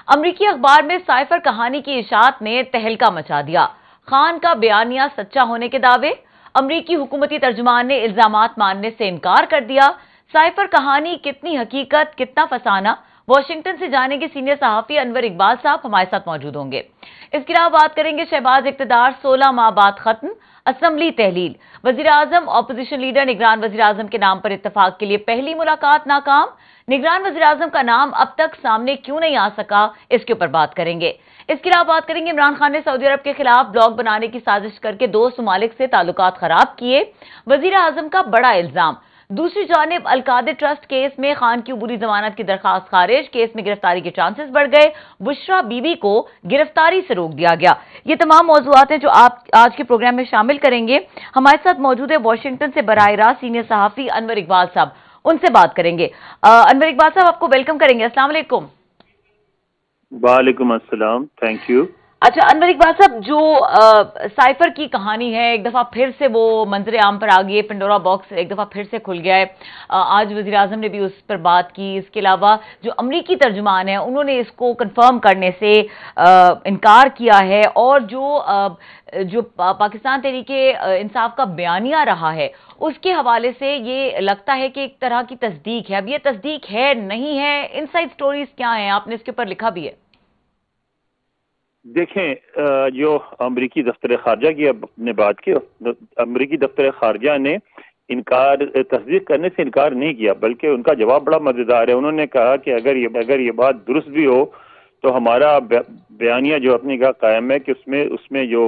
امریکی اخبار میں سائفر کہانی کی اشاعت نے تہلکہ مچا دیا۔ خان کا بیانیہ سچا ہونے کے دعوے، امریکی حکومتی ترجمان نے الزامات ماننے سے انکار کر دیا۔ سائفر کہانی کتنی حقیقت کتنا فسانہ، واشنگٹن سے جانیں گے سینئر صحافی انور اقبال صاحب ہمارے ساتھ موجود ہوں گے۔ اس کے علاوہ بات کریں گے شہباز اقتدار 16 ماہ بعد ختم، اسمبلی تحلیل، وزیراعظم اپوزیشن لیڈر نگران وزیراعظم کے نام پر اتفاق کے لیے پہلی ملاقات ناکام، نگران وزیراعظم کا نام اب تک سامنے کیوں نہیں آ سکا، اس کے اوپر بات کریں گے۔ اس کے علاوہ بات کریں گے عمران خان نے سعودی عرب کے خلاف بلاک بنانے کی سازش کر کے 2 ممالک سے تعلقات خراب کیے، وزیراعظم کا بڑا الزام۔ دوسری جانب القادر ٹرسٹ کیس میں خان کی عبوری ضمانت کی درخواست خارج، کیس میں گرفتاری کے چانسز بڑھ گئے، بشرا بی بی کو گرفتاری سے روک دیا گیا۔ یہ تمام موضوعات ہیں جو آپ آج کے پروگرام میں شامل کریں گے۔ ہمارے ساتھ موجود ہے واشنگٹن سے براہ راست سینئر صحافی انور اقبال صاحب، ان سے بات کریں گے۔ انور اقبال صاحب آپ کو ویلکم کریں گے۔ السلام علیکم۔ وعلیکم السلام، تھینک یو۔ اچھا انور اقبال صاحب، جو سائفر کی کہانی ہے ایک دفعہ پھر سے وہ منظر عام پر آ گئی ہے، پنڈورا باکس ایک دفعہ پھر سے کھل گیا ہے۔ آج وزیراعظم نے بھی اس پر بات کی۔ اس کے علاوہ جو امریکی ترجمان ہیں انہوں نے اس کو کنفرم کرنے سے انکار کیا ہے، اور جو پاکستان تحریک انصاف کا بیانیہ رہا ہے اس کے حوالے سے یہ لگتا ہے کہ ایک طرح کی تصدیق ہے۔ اب یہ تصدیق ہے نہیں ہے، انسائیڈ سٹوریز کیا ہیں؟ آپ نے اس کے اوپر لکھا بھی ہے۔ دیکھیں، جو امریکی دفتر خارجہ کی اب نے بات کی، امریکی دفتر خارجہ نے تصدیق کرنے سے انکار نہیں کیا، بلکہ ان کا جواب بڑا مزیدار ہے۔ انہوں نے کہا کہ اگر یہ بات درست بھی ہو تو ہمارا بیانیہ جو اپنی کا قائم ہے کہ اس میں جو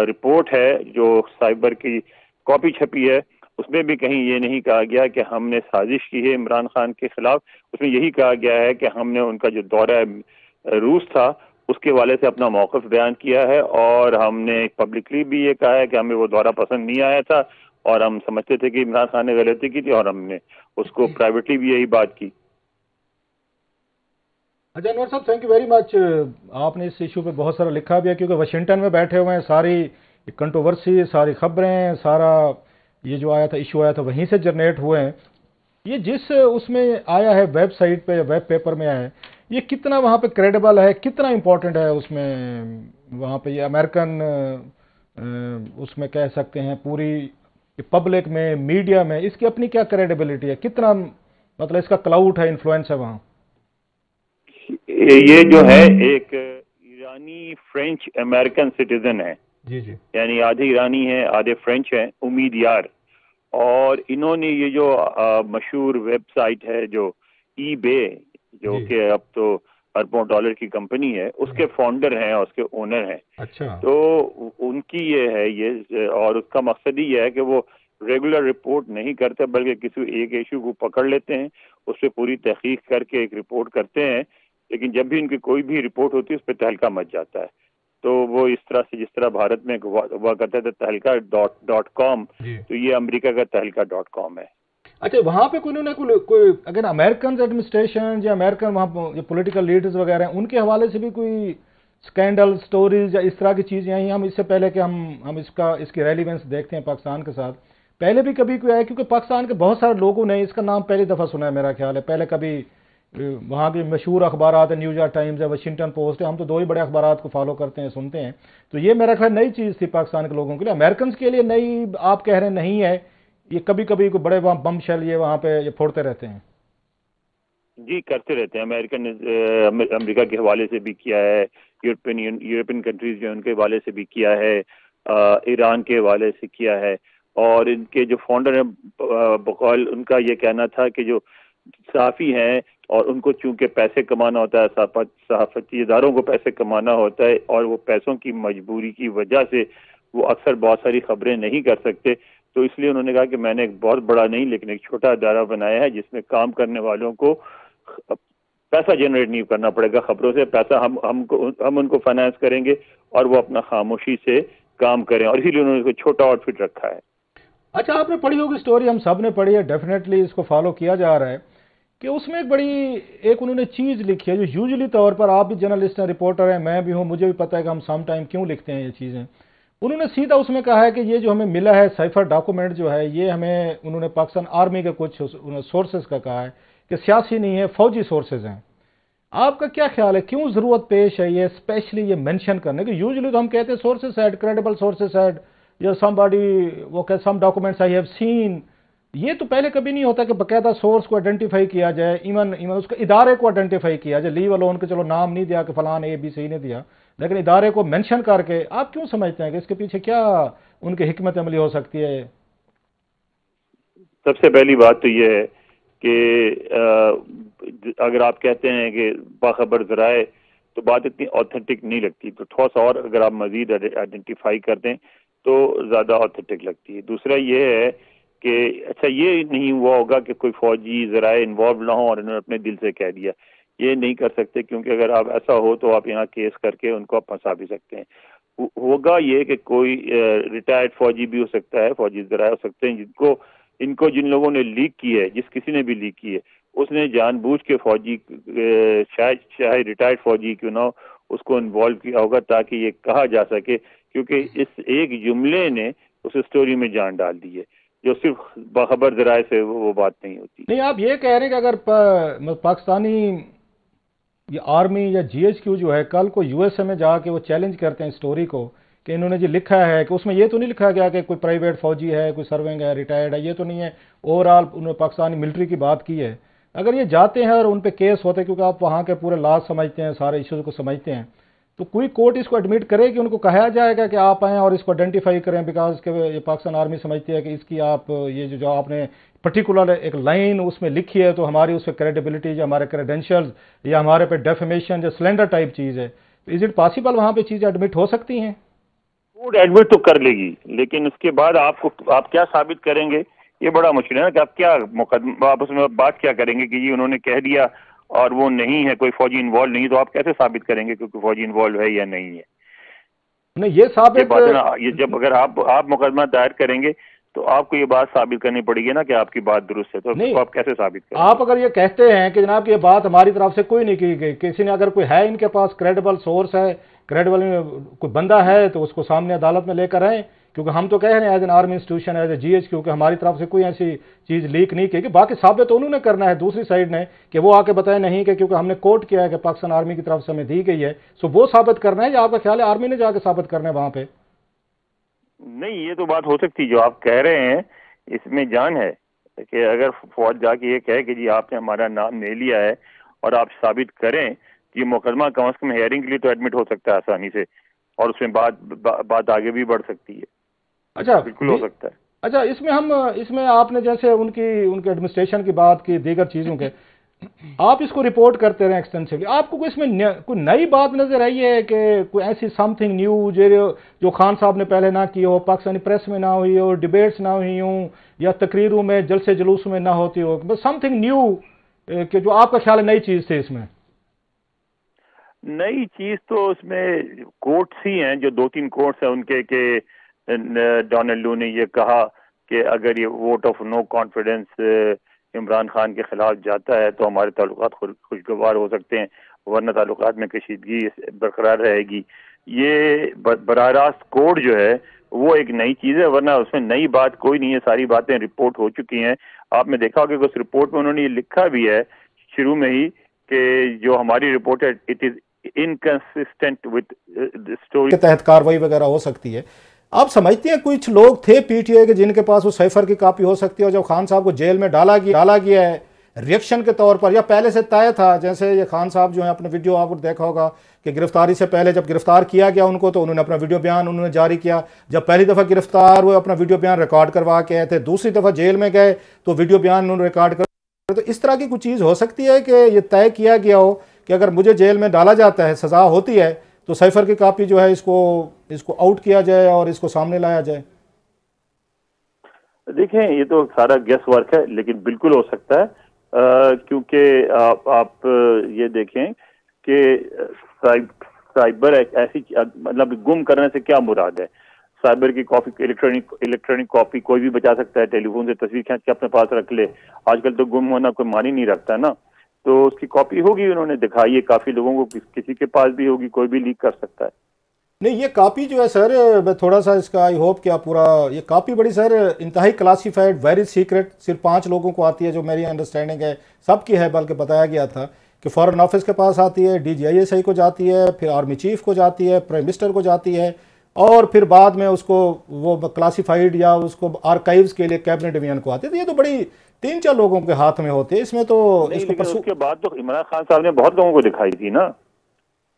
رپورٹ ہے جو سائبر کی کاپی چھپی ہے، اس میں بھی کہیں یہ نہیں کہا گیا کہ ہم نے سازش کی ہے عمران خان کے خلاف۔ اس میں یہی کہا گیا ہے کہ ہم نے ان کا جو دورہ روس تھا اس کے حوالے سے اپنا موقف بیان کیا ہے، اور ہم نے پبلکلی بھی یہ کہا ہے کہ ہمیں وہ دورہ پسند نہیں آیا تھا، اور ہم سمجھتے تھے کہ عمران خان نے غلطی کی تھی، اور ہم نے اس کو پرائیویٹلی بھی یہی بات کی۔ اچھا انور صاحب، تھینک یو ویری مچ۔ آپ نے اس ایشو پہ بہت سارا لکھا بھی ہے، کیونکہ واشنگٹن میں بیٹھے ہوئے ہیں، ساری کنٹروورسی، ساری خبریں، سارا یہ جو آیا تھا ایشو آیا تھا وہیں سے جنریٹ ہوئے ہیں۔ یہ جس اس میں آیا ہے ویب سائٹ پہ یا ویب پیپر میں آیا ہے، یہ کتنا وہاں پہ کریڈیبل ہے، کتنا امپورٹنٹ ہے اس میں؟ وہاں پہ یہ امریکن اس میں کہہ سکتے ہیں پوری پبلک میں، میڈیا میں اس کی اپنی کیا کریڈیبلٹی ہے، کتنا مطلب اس کا کلاؤٹ ہے، انفلوئنس ہے وہاں؟ یہ جو ہے ایک ایرانی فرینچ امریکن سٹیزن ہے، جی جی، یعنی آدھے ایرانی ہیں آدھے فرینچ ہیں، امید یار، اور انہوں نے یہ جو مشہور ویب سائٹ ہے جو ای بے، جو کہ اب تو اربوں ڈالر کی کمپنی ہے، اس کے فاؤنڈر ہیں اور اس کے اونر ہیں۔ اچھا، تو ان کی یہ ہے یہ، اور اس کا مقصد ہی یہ ہے کہ وہ ریگولر رپورٹ نہیں کرتے، بلکہ کسی ایک ایشو کو پکڑ لیتے ہیں، اس پہ پوری تحقیق کر کے ایک رپورٹ کرتے ہیں، لیکن جب بھی ان کی کوئی بھی رپورٹ ہوتی ہے اس پہ تہلکہ مچ جاتا ہے۔ تو وہ اس طرح سے، جس طرح بھارت میں ہوا کرتا تھا تہلکہ ڈاٹ کام، تو یہ امریکہ کا تہلکہ ڈاٹ کام ہے۔ اچھا، وہاں پہ کوئی اگر امریکن ایڈمنسٹریشن یا امریکن وہاں جو پولیٹیکل لیڈرز وغیرہ ہیں ان کے حوالے سے بھی کوئی سکینڈل سٹوریز یا اس طرح کی چیزیں آئی ہیں؟ ہم اس سے پہلے کہ ہم اس کی ریلیونس دیکھتے ہیں پاکستان کے ساتھ، پہلے بھی کبھی کوئی آیا؟ کیونکہ پاکستان کے بہت سارے لوگوں نے اس کا نام پہلی دفعہ سنا ہے میرا خیال ہے۔ پہلے کبھی وہاں کے مشہور اخبارات ہیں، نیوز ٹائمز ہے، واشنگٹن پوسٹ ہے، ہم تو 2 ہی بڑے اخبارات کو فالو کرتے ہیں، سنتے ہیں، تو یہ میرا خیال نئی چیز تھی پاکستان کے لوگوں کے لیے۔ امریکنز کے لیے نئی آپ کہہ رہے ہیں نہیں ہے، یہ کبھی کبھی کوئی بڑے بم شیل یہ وہاں پہ یہ پھوڑتے رہتے ہیں؟ جی کرتے رہتے ہیں، امریکہ کے حوالے سے بھی کیا ہے، یورپین کنٹریز جو ان کے حوالے سے بھی کیا ہے، ایران کے حوالے سے کیا ہے، اور ان کے جو فاؤنڈر ہیں بقول ان کا یہ کہنا تھا کہ جو صحافی ہیں اور ان کو چونکہ پیسے کمانا ہوتا ہے، صحافتی اداروں کو پیسے کمانا ہوتا ہے، اور وہ پیسوں کی مجبوری کی وجہ سے وہ اکثر بہت ساری خبریں نہیں کر سکتے، تو اس لیے انہوں نے کہا کہ میں نے ایک بہت بڑا نہیں لیکن ایک چھوٹا ادارہ بنایا ہے جس میں کام کرنے والوں کو پیسہ جنریٹ نہیں کرنا پڑے گا خبروں سے، پیسہ ہم ان کو فائنانس کریں گے اور وہ اپنا خاموشی سے کام کریں، اور اسی لیے انہوں نے اس کو چھوٹا آؤٹ فٹ رکھا ہے۔ اچھا، آپ نے پڑھی ہوگی سٹوری، ہم سب نے پڑھی ہے، ڈیفینیٹلی اس کو فالو کیا جا رہا ہے، کہ اس میں ایک انہوں نے چیز لکھی ہے جو یوزلی طور پر، آپ بھی جرنلسٹ ہیں، رپورٹر ہیں، میں بھی ہوں، مجھے بھی پتہ ہے کہ ہم سم ٹائم کیوں لکھتے ہیں یہ چیزیں۔ انہوں نے سیدھا اس میں کہا ہے کہ یہ جو ہمیں ملا ہے سائفر ڈاکومنٹ جو ہے، یہ ہمیں انہوں نے پاکستان آرمی کے کچھ سورسز کا کہا ہے کہ سیاسی نہیں ہے، فوجی سورسز ہیں۔ آپ کا کیا خیال ہے کیوں ضرورت پیش ہے یہ اسپیشلی یہ مینشن کرنے کی؟ یوزلی تو ہم کہتے ہیں sources said, credible sources said, یا سم باڈی وہ کہ سم ڈاکومنٹس آئی ہیو سین. یہ تو پہلے کبھی نہیں ہوتا کہ باقاعدہ سورس کو آئیڈینٹیفائی کیا جائے، ایون اس کے ادارے کو آئیڈینٹیفائی کیا جائے، لیو الون کے چلو نام نہیں دیا کہ فلان اے بی سی نے دیا، لیکن ادارے کو مینشن کر کے. آپ کیوں سمجھتے ہیں کہ اس کے پیچھے کیا ان کی حکمت عملی ہو سکتی ہے؟ سب سے پہلی بات تو یہ ہے کہ اگر آپ کہتے ہیں کہ باخبر ذرائع، تو بات اتنی آتھینٹک نہیں لگتی. تو تھوڑا سا اور اگر آپ مزید آئیڈینٹیفائی کر دیں تو زیادہ آتھینٹک لگتی ہے. دوسرا یہ ہے کہ اچھا یہ نہیں ہوا ہوگا کہ کوئی فوجی ذرائع انوالو نہ ہوں اور انہوں نے اپنے دل سے کہہ دیا. یہ نہیں کر سکتے، کیونکہ اگر آپ ایسا ہو تو آپ یہاں کیس کر کے ان کو آپ پھنسا بھی سکتے ہیں. ہوگا یہ کہ کوئی ریٹائرڈ فوجی بھی ہو سکتا ہے، فوجی ذرائع ہو سکتے ہیں ان کو جن لوگوں نے لیک کی ہے، جس کسی نے بھی لیک کی ہے، اس نے جان بوجھ کے فوجی، شاید چاہے ریٹائرڈ فوجی کیوں نہ ہو، اس کو انوالو کیا ہوگا تاکہ یہ کہا جا سکے، کیونکہ اس ایک جملے نے اس اسٹوری میں جان ڈال دی ہے، جو صرف باخبر ذرائع سے وہ بات نہیں ہوتی. نہیں، آپ یہ کہہ رہے ہیں کہ اگر پاکستانی یہ آرمی یا جی ایچ کیو جو ہے کل کو یو ایس اے میں جا کے وہ چیلنج کرتے ہیں اسٹوری کو کہ انہوں نے جو لکھا ہے کہ اس میں یہ تو نہیں لکھا گیا کہ کوئی پرائیویٹ فوجی ہے، کوئی سرونگ ہے، ریٹائرڈ ہے، یہ تو نہیں ہے، اوور آل انہوں نے پاکستانی ملٹری کی بات کی ہے. اگر یہ جاتے ہیں اور ان پہ کیس ہوتے ہیں، کیونکہ آپ وہاں کے پورے لاز سمجھتے ہیں، سارے ایشوز کو سمجھتے ہیں، تو کوئی کورٹ اس کو ایڈمٹ کرے کہ ان کو کہا جائے گا کہ آپ آئیں اور اس کو آئیڈینٹیفائی کریں، بیکاز کہ یہ پاکستان آرمی سمجھتی ہے کہ اس کی آپ یہ جو آپ نے پرٹیکولر ایک لائن اس میں لکھی ہے تو ہماری اس پہ کریڈیبلٹی یا ہمارے کریڈینشلز یا ہمارے پہ ڈیفیمیشن یا سلینڈر ٹائپ چیز ہے، از اٹ پاسبل وہاں پہ چیزیں ایڈمٹ ہو سکتی ہیں؟ کورٹ ایڈمٹ تو کر لے گی، لیکن اس کے بعد آپ کیا ثابت کریں گے؟ یہ بڑا مشکل ہے نا کہ آپ کیا مقدمہ، آپ اس میں بات کیا کریں گے کہ یہ انہوں نے کہہ دیا اور وہ نہیں ہے، کوئی فوجی انوالو نہیں، تو آپ کیسے ثابت کریں گے کہ کوئی فوجی انوالو ہے یا نہیں ہے؟ نہیں، یہ ثابت بات ہے نا، یہ جب اگر آپ مقدمہ دائر کریں گے تو آپ کو یہ بات ثابت کرنی پڑے گی نا کہ آپ کی بات درست ہے، تو اس کو آپ کیسے ثابت کریں گے؟ آپ اگر یہ کہتے ہیں کہ جناب یہ بات ہماری طرف سے کوئی نہیں کی گئی، کسی نے اگر کوئی ہے ان کے پاس کریڈیبل سورس ہے، کریڈیبل کوئی بندہ ہے، تو اس کو سامنے عدالت میں لے کر آئیں، کیونکہ ہم تو کہہ رہے ہیں as an army institution, as a G H, کیونکہ ہماری طرف سے کوئی ایسی چیز لیک نہیں کی گئی. باقی ثابت انہوں نے کرنا ہے دوسری سائڈ نے کہ وہ آ کے بتائے نہیں کہ کیونکہ ہم نے کوٹ کیا ہے کہ پاکستان آرمی کی طرف سے ہمیں دی گئی ہے، سو وہ ثابت کرنا ہے، یا آپ کا خیال ہے آرمی نے جا کے ثابت کرنا ہے وہاں پہ؟ نہیں، یہ تو بات ہو سکتی جو آپ کہہ رہے ہیں، اس میں جان ہے کہ اگر فوج جا کے یہ کہے کہ جی آپ نے ہمارا نام لے لیا ہے اور آپ ثابت کریں، یہ مقدمہ کم از کم ہیئرنگ کے لیے تو ایڈمٹ ہو سکتا ہے آسانی سے، اور اس میں بات آگے بھی بڑھ سکتی ہے. اچھا، بالکل ہو سکتا ہے. اچھا، اس میں آپ نے جیسے ان کے ایڈمنسٹریشن کی بات کی، دیگر چیزوں کے آپ اس کو رپورٹ کرتے رہے ایکسٹینسولی، آپ کو اس میں کوئی نئی بات نظر آئی ہے کہ کوئی ایسی سم تھنگ نیو جو خان صاحب نے پہلے نہ کی ہو، پاکستانی پریس میں نہ ہوئی ہو، ڈیبیٹس نہ ہوئی ہوں، یا تقریروں میں جلسے جلوس میں نہ ہوتی ہو، بس سم تھنگ نیو کہ جو آپ کا خیال ہے نئی چیز تھی اس میں؟ نئی چیز تو اس میں کوٹس ہی ہیں، جو 2-3 کوٹس ہیں ان کے، کہ ڈونلڈ لو نے یہ کہا کہ اگر یہ vote of no confidence Imran Khan کے خلاف جاتا ہے تو ہمارے تعلقات خوشگوار ہو سکتے ہیں، ورنہ تعلقات میں کشیدگی برقرار رہے گی. یہ براہ راست کوڈ جو ہے وہ ایک نئی چیز ہے، ورنہ اس میں نئی بات کوئی نہیں ہے، ساری باتیں رپورٹ ہو چکی ہیں. آپ نے دیکھا ہوگا کہ اس رپورٹ میں انہوں نے یہ لکھا بھی ہے شروع میں ہی کہ جو ہماری رپورٹ ہے it is inconsistent with story کے تحت کاروائی وغیرہ ہو سکتی ہے. آپ سمجھتے ہیں کچھ لوگ تھے پی ٹی آئی کے جن کے پاس وہ سائفر کی کاپی ہو سکتی ہے، اور جب خان صاحب کو جیل میں ڈالا گیا ہے ریئیکشن کے طور پر، یا پہلے سے طے تھا؟ جیسے یہ خان صاحب جو ہیں، اپنے ویڈیو آپ نے دیکھا ہوگا کہ گرفتاری سے پہلے جب گرفتار کیا گیا ان کو، تو انہوں نے اپنا ویڈیو بیان انہوں نے جاری کیا. جب پہلی دفعہ گرفتار ہوئے اپنا ویڈیو بیان ریکارڈ کروا کے آئے تھے، دوسری دفعہ جیل میں گئے تو ویڈیو بیان انہوں نے ریکارڈ کر. تو اس طرح کی کچھ چیز ہو سکتی ہے کہ یہ طے کیا گیا ہو کہ اگر مجھے جیل میں ڈالا جاتا ہے، سزا ہوتی ہے، تو سائفر کی کاپی جو ہے اس کو آؤٹ کیا جائے اور اس کو سامنے لایا جائے؟ دیکھیں، یہ تو سارا گیس ورک ہے، لیکن بالکل ہو سکتا ہے، کیونکہ آپ یہ دیکھیں کہ سائبر ایک ایسی مطلب گم کرنے سے کیا مراد ہے؟ سائبر کی کاپی، الیکٹرانک کاپی کوئی بھی بچا سکتا ہے، ٹیلی فون سے تصویر کھینچ کے اپنے پاس رکھ لے. آج کل تو گم ہونا کوئی معنی نہیں رکھتا نا، تو اس کی کاپی ہوگی، انہوں نے دکھائی ہے کافی لوگوں کو، کسی کے پاس بھی ہوگی، کوئی بھی لیک کر سکتا ہے. نہیں، یہ کاپی جو ہے سر، میں تھوڑا سا اس کا آئی ہوپ کہ آپ پورا، یہ کاپی بڑی سر انتہائی کلاسیفائڈ، ویری سیکرٹ، صرف 5 لوگوں کو آتی ہے جو میری انڈرسٹینڈنگ ہے، سب کی ہے، بلکہ بتایا گیا تھا کہ فارن آفس کے پاس آتی ہے، DGISI کو جاتی ہے، پھر آرمی چیف کو جاتی ہے، پرائم منسٹر کو جاتی ہے، اور پھر بعد میں اس کو وہ کلاسیفائڈ یا اس کو آرکائیوز کے لیے کیبنٹ ڈویژن کو آتے ہیں. تو یہ تو بڑی 3-4 لوگوں کے ہاتھ میں ہوتے ہیں، اس میں تو اس کو اس کے بعد تو عمران خان صاحب نے بہت لوگوں کو دکھائی تھی نا،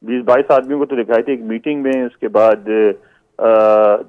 20-22 آدمیوں کو تو دکھائی تھی ایک میٹنگ میں. اس کے بعد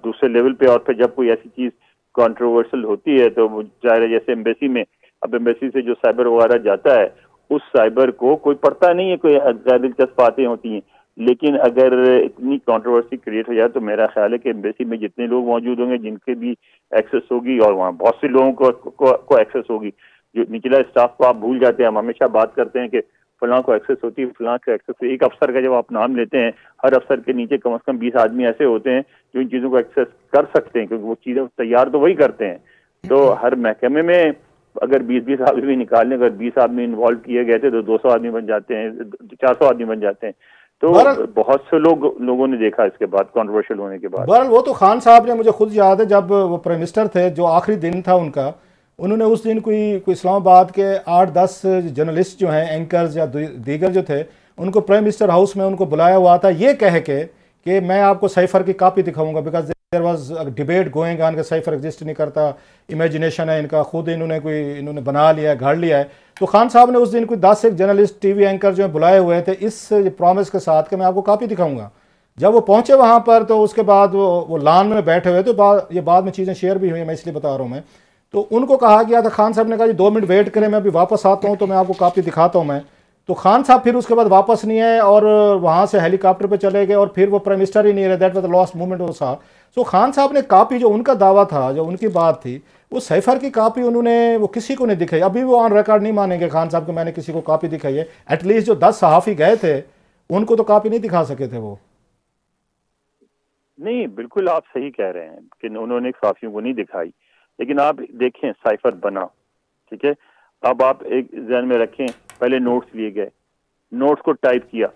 دوسرے لیول پہ، اور پھر جب کوئی ایسی چیز کانٹروورشل ہوتی ہے تو ظاہر ہے جیسے ایمبیسی میں، اب ایمبیسی سے جو سائبر وغیرہ جاتا ہے اس سائبر کو کوئی پڑھتا نہیں ہے، کوئی غیر دلچسپ باتیں ہوتی ہیں. لیکن اگر اتنی کانٹروورسی کریٹ ہو جائے تو میرا خیال ہے کہ ایمبیسی میں جتنے لوگ موجود ہوں گے جن کے بھی ایکسیس ہوگی، اور وہاں بہت سے لوگوں کو ایکسیس ہوگی. جو نچلا اسٹاف کو آپ بھول جاتے ہیں. ہم ہمیشہ بات کرتے ہیں کہ فلاں کو ایکسیس ہوتی ہے، فلاں کو ایکسیس. ایک افسر کا جب آپ نام لیتے ہیں، ہر افسر کے نیچے کم از کم 20 آدمی ایسے ہوتے ہیں جو ان چیزوں کو ایکسیس کر سکتے ہیں، کیونکہ وہ چیزیں تیار تو وہی کرتے ہیں. تو ہر محکمے میں اگر 20 آدمی نکالنے، اگر 20 آدمی انوالو کیے گئے تھے تو 200 آدمی بن جاتے ہیں، 400 آدمی بن جاتے ہیں. تو بہت سے لوگوں نے دیکھا اس کے بعد کانٹروورشل ہونے کے بعد. بہرحال وہ تو خان صاحب نے، مجھے خود یاد ہے جب وہ پرائم منسٹر تھے، جو آخری دن تھا ان کا، انہوں نے اس دن کوئی اسلام آباد کے 8-10 جرنلسٹ جو ہیں، اینکرز یا دیگر جو تھے، ان کو پرائم منسٹر ہاؤس میں ان کو بلایا ہوا تھا یہ کہہ کے کہ میں آپ کو سائفر کی کاپی دکھاؤں گا، because there was debate going on کہ سائفر ایگزسٹ نہیں کرتا، امیجنیشن ہے ان کا، خود انہوں نے بنا لیا ہے، گھڑ لیا ہے. تو خان صاحب نے اس دن کوئی 10 ایک جرنلسٹ ٹی وی اینکر جو ہیں بلائے ہوئے تھے اس پرومس کے ساتھ کہ میں آپ کو کاپی دکھاؤں گا. جب وہ پہنچے وہاں پر تو اس کے بعد وہ لان میں بیٹھے ہوئے، تو یہ بعد میں چیزیں شیئر بھی ہوئی ہیں، میں اس لیے بتا رہا ہوں. میں تو ان کو کہا گیا تھا، خان صاحب نے کہا جی 2 منٹ ویٹ کریں، میں ابھی واپس آتا ہوں تو میں آپ کو کاپی دکھاتا ہوں. میں تو خان صاحب پھر اس کے بعد واپس نہیں آئے اور وہاں سے ہیلی کاپٹر پہ چلے گئے، اور پھر وہ پرائم منسٹر ہی نہیں رہے. That was the last moment وہ سا. سو خان صاحب نے کاپی، جو ان کا دعویٰ تھا، جو ان کی بات تھی، وہ سائفر کی کاپی انہوں نے وہ کسی کو نہیں دکھائی. ابھی وہ آن ریکارڈ نہیں مانیں گے خان صاحب کہ میں نے کسی کو کاپی دکھائی ہے. ایٹ لیسٹ جو 10 صحافی گئے تھے ان کو تو کاپی نہیں دکھا سکے تھے وہ. نہیں، بالکل آپ صحیح کہہ رہے ہیں کہ انہوں نے صحافیوں کو نہیں دکھائی. لیکن آپ دیکھیں سائفر بنا، ٹھیک ہے. اب آپ ایک ذہن میں رکھیں، پہلے نوٹس لیے گئے، نوٹس کو ٹائپ کیا،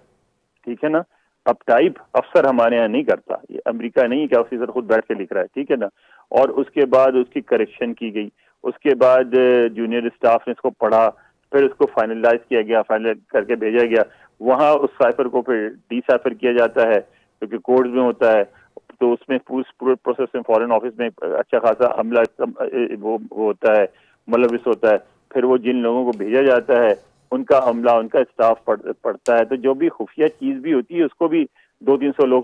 ٹھیک ہے نا. اب ٹائپ افسر ہمارے یہاں نہیں کرتا، یہ امریکہ نہیں کہ افسر خود بیٹھ کے لکھ رہا ہے، ٹھیک ہے نا. اور اس کے بعد اس کی کریکشن کی گئی، اس کے بعد جونیئر اسٹاف نے اس کو پڑھا، پھر اس کو فائنلائز کیا گیا، فائنل کر کے بھیجا گیا. وہاں اس سائفر کو پھر ڈی سائفر کیا جاتا ہے کیونکہ کوڈز میں ہوتا ہے. تو اس میں پورے پروسیس میں فارن آفس میں اچھا خاصا عملہ وہ ہوتا ہے، ملوث ہوتا ہے. پھر وہ جن لوگوں کو بھیجا جاتا ہے ان کا عملہ، ان کا اسٹاف پڑھتا ہے. تو جو بھی خفیہ چیز بھی ہوتی ہے اس کو بھی 200-300 لوگ